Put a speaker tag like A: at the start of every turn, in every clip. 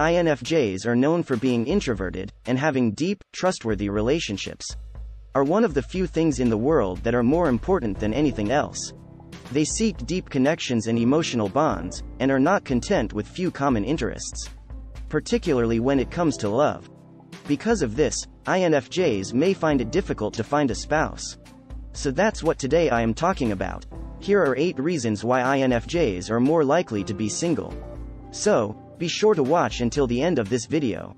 A: INFJs are known for being introverted, and having deep, trustworthy relationships are one of the few things in the world that are more important than anything else. They seek deep connections and emotional bonds, and are not content with few common interests, particularly when it comes to love. Because of this, INFJs may find it difficult to find a spouse. So that's what today I am talking about. Here are 8 reasons why INFJs are more likely to be single. So, be sure to watch until the end of this video.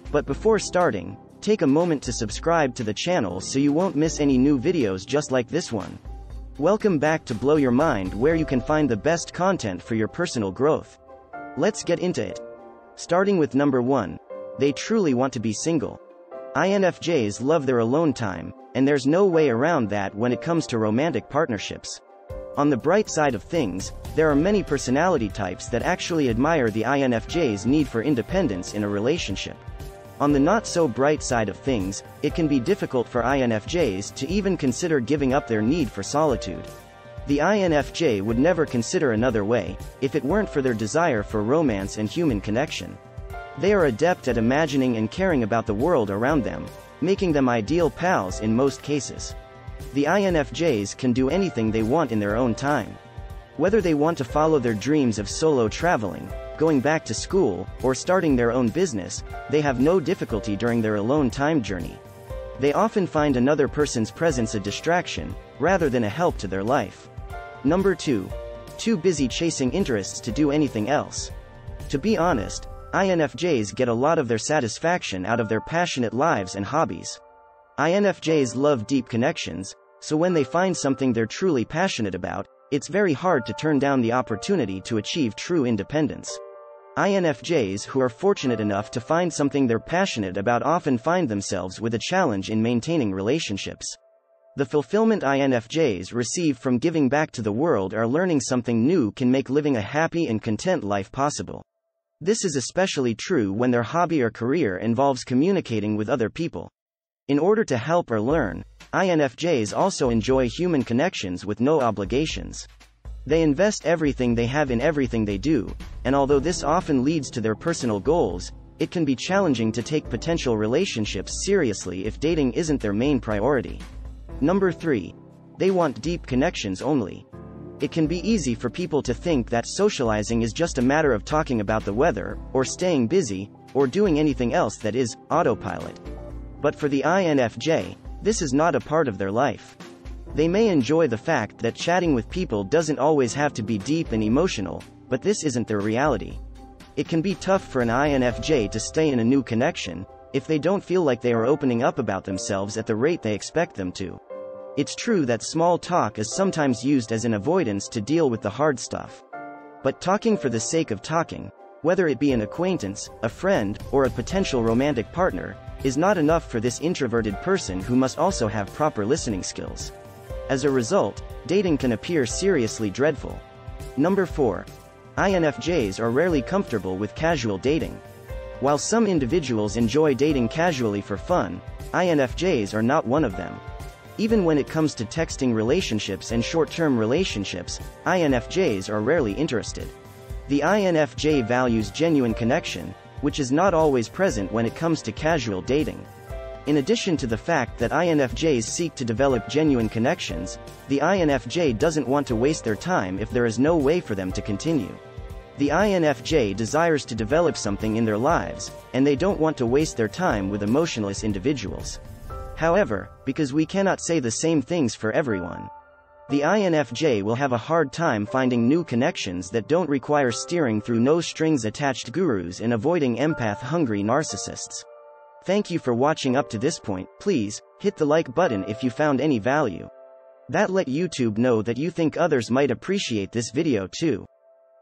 A: But before starting, take a moment to subscribe to the channel so you won't miss any new videos just like this one. Welcome back to Blow Your Mind, where you can find the best content for your personal growth. Let's get into it. Starting with number 1. They truly want to be single. INFJs love their alone time, and there's no way around that when it comes to romantic partnerships. On the bright side of things, there are many personality types that actually admire the INFJ's need for independence in a relationship. On the not-so-bright side of things, it can be difficult for INFJs to even consider giving up their need for solitude. The INFJ would never consider another way, if it weren't for their desire for romance and human connection. They are adept at imagining and caring about the world around them, making them ideal pals in most cases. The INFJs can do anything they want in their own time. Whether they want to follow their dreams of solo traveling, going back to school, or starting their own business, they have no difficulty during their alone time journey. They often find another person's presence a distraction, rather than a help to their life. Number 2. Too busy chasing interests to do anything else. To be honest, INFJs get a lot of their satisfaction out of their passionate lives and hobbies. INFJs love deep connections, so when they find something they're truly passionate about, it's very hard to turn down the opportunity to achieve true independence. INFJs who are fortunate enough to find something they're passionate about often find themselves with a challenge in maintaining relationships. The fulfillment INFJs receive from giving back to the world or learning something new can make living a happy and content life possible. This is especially true when their hobby or career involves communicating with other people. In order to help or learn, INFJs also enjoy human connections with no obligations. They invest everything they have in everything they do, and although this often leads to their personal goals, it can be challenging to take potential relationships seriously if dating isn't their main priority. Number 3. They want deep connections only. It can be easy for people to think that socializing is just a matter of talking about the weather, or staying busy, or doing anything else that is autopilot. But for the INFJ, this is not a part of their life. They may enjoy the fact that chatting with people doesn't always have to be deep and emotional, but this isn't their reality. It can be tough for an INFJ to stay in a new connection, if they don't feel like they are opening up about themselves at the rate they expect them to. It's true that small talk is sometimes used as an avoidance to deal with the hard stuff. But talking for the sake of talking, whether it be an acquaintance, a friend, or a potential romantic partner, is not enough for this introverted person who must also have proper listening skills. As a result, dating can appear seriously dreadful. Number 4. INFJs are rarely comfortable with casual dating. While some individuals enjoy dating casually for fun, INFJs are not one of them. Even when it comes to texting relationships and short-term relationships, INFJs are rarely interested. The INFJ values genuine connection, which is not always present when it comes to casual dating. In addition to the fact that INFJs seek to develop genuine connections, the INFJ doesn't want to waste their time if there is no way for them to continue. The INFJ desires to develop something in their lives, and they don't want to waste their time with emotionless individuals. However, because we cannot say the same things for everyone, the INFJ will have a hard time finding new connections that don't require steering through no-strings-attached gurus and avoiding empath-hungry narcissists. Thank you for watching up to this point. Please, hit the like button if you found any value. That let YouTube know that you think others might appreciate this video too.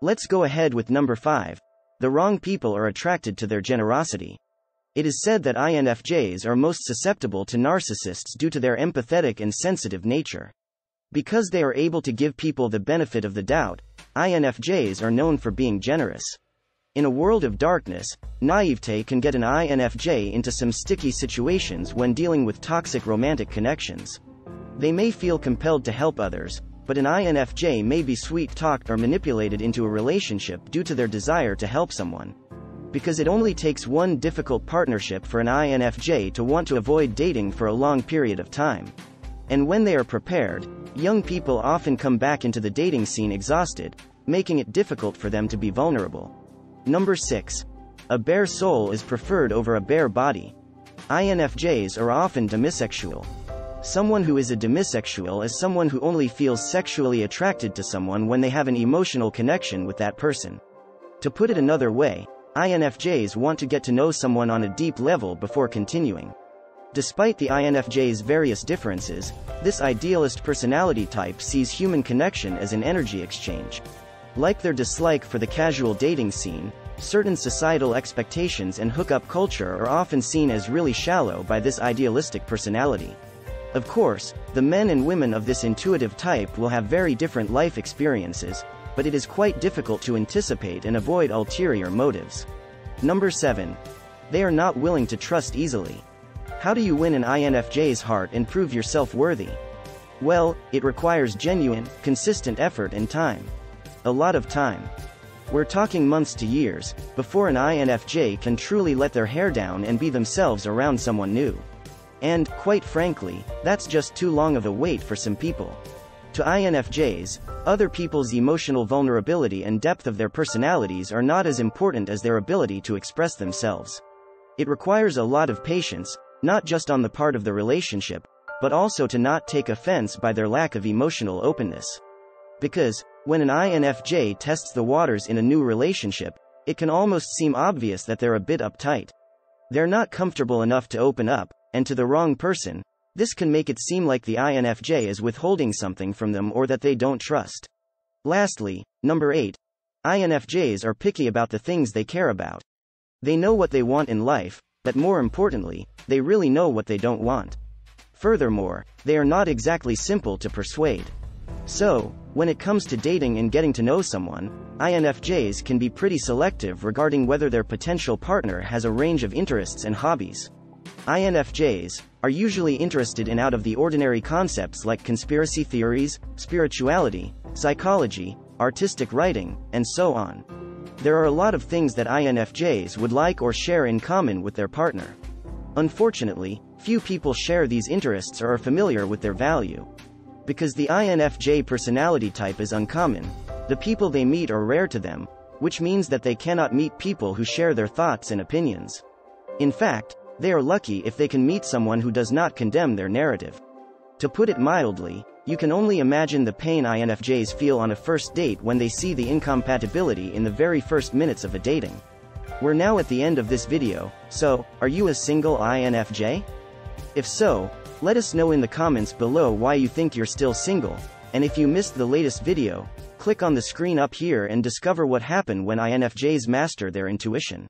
A: Let's go ahead with number 5. The wrong people are attracted to their generosity. It is said that INFJs are most susceptible to narcissists due to their empathetic and sensitive nature. Because they are able to give people the benefit of the doubt, INFJs are known for being generous. In a world of darkness, naivete can get an INFJ into some sticky situations when dealing with toxic romantic connections. They may feel compelled to help others, but an INFJ may be sweet-talked or manipulated into a relationship due to their desire to help someone. Because it only takes one difficult partnership for an INFJ to want to avoid dating for a long period of time. And when they are prepared, young people often come back into the dating scene exhausted, making it difficult for them to be vulnerable. Number 6. A bare soul is preferred over a bare body. INFJs are often demisexual. Someone who is a demisexual is someone who only feels sexually attracted to someone when they have an emotional connection with that person. To put it another way, INFJs want to get to know someone on a deep level before continuing. Despite the INFJ's various differences, this idealist personality type sees human connection as an energy exchange. Like their dislike for the casual dating scene, certain societal expectations and hookup culture are often seen as really shallow by this idealistic personality. Of course, the men and women of this intuitive type will have very different life experiences, but it is quite difficult to anticipate and avoid ulterior motives. Number 7. They are not willing to trust easily. How do you win an INFJ's heart and prove yourself worthy? Well, it requires genuine, consistent effort and time. A lot of time. We're talking months to years, before an INFJ can truly let their hair down and be themselves around someone new. And, quite frankly, that's just too long of a wait for some people. To INFJs, other people's emotional vulnerability and depth of their personalities are not as important as their ability to express themselves. It requires a lot of patience, not just on the part of the relationship, but also to not take offense by their lack of emotional openness. Because, when an INFJ tests the waters in a new relationship, it can almost seem obvious that they're a bit uptight. They're not comfortable enough to open up, and to the wrong person, this can make it seem like the INFJ is withholding something from them or that they don't trust. Lastly, number 8. INFJs are picky about the things they care about. They know what they want in life, but more importantly, they really know what they don't want. Furthermore, they are not exactly simple to persuade. So, when it comes to dating and getting to know someone, INFJs can be pretty selective regarding whether their potential partner has a range of interests and hobbies. INFJs are usually interested in out-of-the-ordinary concepts like conspiracy theories, spirituality, psychology, artistic writing, and so on. There are a lot of things that INFJs would like or share in common with their partner. Unfortunately, few people share these interests or are familiar with their value. Because the INFJ personality type is uncommon, the people they meet are rare to them, which means that they cannot meet people who share their thoughts and opinions. In fact, they are lucky if they can meet someone who does not condemn their narrative. To put it mildly, you can only imagine the pain INFJs feel on a first date when they see the incompatibility in the very first minutes of a dating. We're now at the end of this video, so, are you a single INFJ? If so, let us know in the comments below why you think you're still single, and if you missed the latest video, click on the screen up here and discover what happened when INFJs master their intuition.